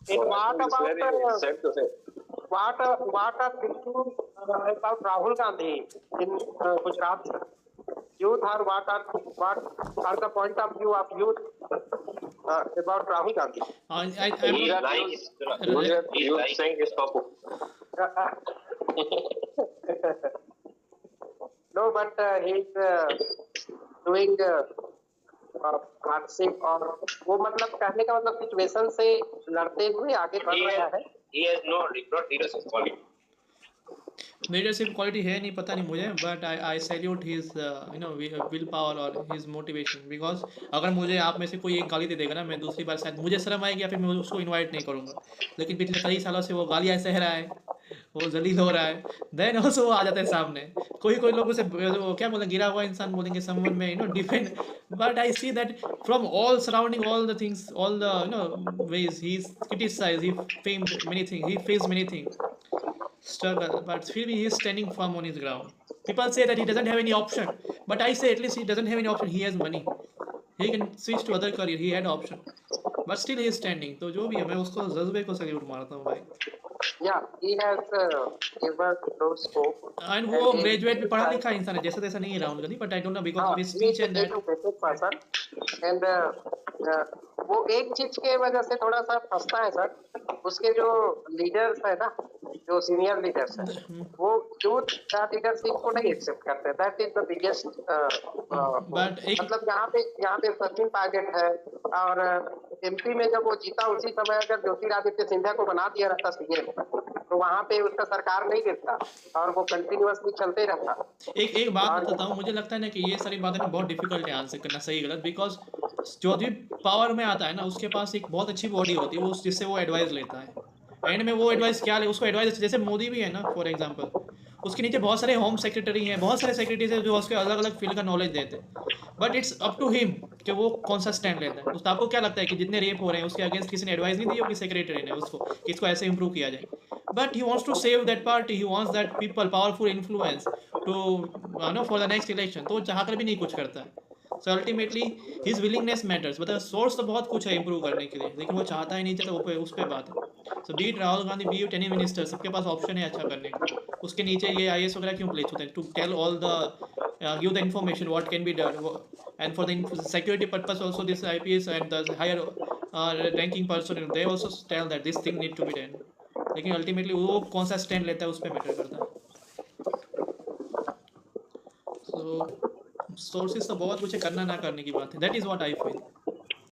And what It's about very sad to say. what are thinking about Rahul Gandhi in Gujarat? Youth are what are the point of view of youth about Rahul Gandhi? I'm He's not. lying. You're saying his top. No, but he's doing हादसे और वो मतलब कहने का मतलब situation से लड़ते हुए आगे बढ़ रहा है. He has not leadership quality. Leadership quality है नहीं, पता नहीं मुझे, but I salute his will power और हिज मोटिवेशन, बिकॉज अगर मुझे आप में से कोई एक गाली दे देगा ना, मैं दूसरी बार शायद मुझे शर्म आएगी या फिर मैं उसको इनवाइट नहीं करूँगा. लेकिन पिछले कई सालों से वो गालियाँ सह रहा है, वो जलील हो रहा है, देन ऑल्सो वो आ जाता है सामने. कोई लोग उसे वो क्या बोलेंगे, गिरा हुआ इंसान बोलेंगे समवन में defend. But I see that from all surrounding all the things, all the ways he is criticised, he famed many thing, he faced many thing struggle, but still he is standing firm on his ground. People say that he doesn't have any option, but I say at least he doesn't have any option. He has money. He can switch to other career. He had option, but still he is standing. तो जो भी है, मैं उसको जज्बे को salute मारता हूँ भाई. Yeah, he has given those scope. And वो ग्रेजुएट भी पढ़ा लिखा इंसान है, जैसा तैसा नहीं है Rahul Gandhi, but I don't know because of his speech and that. And वो एक चीज के वजह से थोड़ा सा फंसता है सर, उसके जो लीडर्स है ना, जो सीनियर लीडर्स है, वो यूथ लीडरशिप को नहीं एक्सेप्ट करते. That is the biggest. मतलब यहाँ पे सचिन पायलट है, और एमपी में जब वो जीता उसी समय अगर ज्योतिरादित्य सिंधिया को बना दिया रहता सीएम, तो वहाँ पे उसका सरकार नहीं गिरता और वो कंटिन्यूअसली चलते रहता. एक बात बताता हूँ, मुझे लगता है ना कि ये सारी बातें ना बहुत डिफिकल्ट है आंसर करना सही गलत, बिकॉज जो भी पावर में आता है ना, उसके पास एक बहुत अच्छी बॉडी होती है, वो जिससे वो एडवाइस लेता है. एंड में वो एडवाइस क्या ले, उसको एडवाइस, जैसे मोदी भी है ना फॉर एग्जांपल, उसके नीचे बहुत सारे होम सेक्रेटरी हैं, बहुत सारे सेक्रेटरीज हैं जो उसके अलग अलग फील्ड का नॉलेज देते हैं. But it's up to him कि वो कौन सा स्टैंड लेता है. तो आपको क्या लगता है कि जितने रेप हो रहे हैं उसके अगेंस्ट किसी ने एडवाइस नहीं दी होगी सेक्रेटरी ने उसको कि इसको ऐसे इंप्रूव किया जाए. But he wants to save that party, he wants that people powerful influence to for the next election. तो चाह कर भी नहीं कुछ करता है. So ultimately his willingness matters. मतलब सोर्स तो बहुत कुछ है इंप्रूव करने के लिए, लेकिन वो चाहता ही नहीं चाहता, वो उस पर बात है. So beat Rahul Gandhi, beat any minister, सबके पास ऑप्शन है अच्छा करने का. उसके नीचे ये IAS वगैरह क्यों प्लेस होते हैं, to tell all the give the information what can be done, and for the security purpose also this IPS and the higher ranking person they also tell that this thing need to be done. लेकिन ultimately वो कौन सा stand लेता है उस पर matter करता है. सो सोर्सेज तो बहुत कुछ है, करना ना करने की बात है. That is what I feel.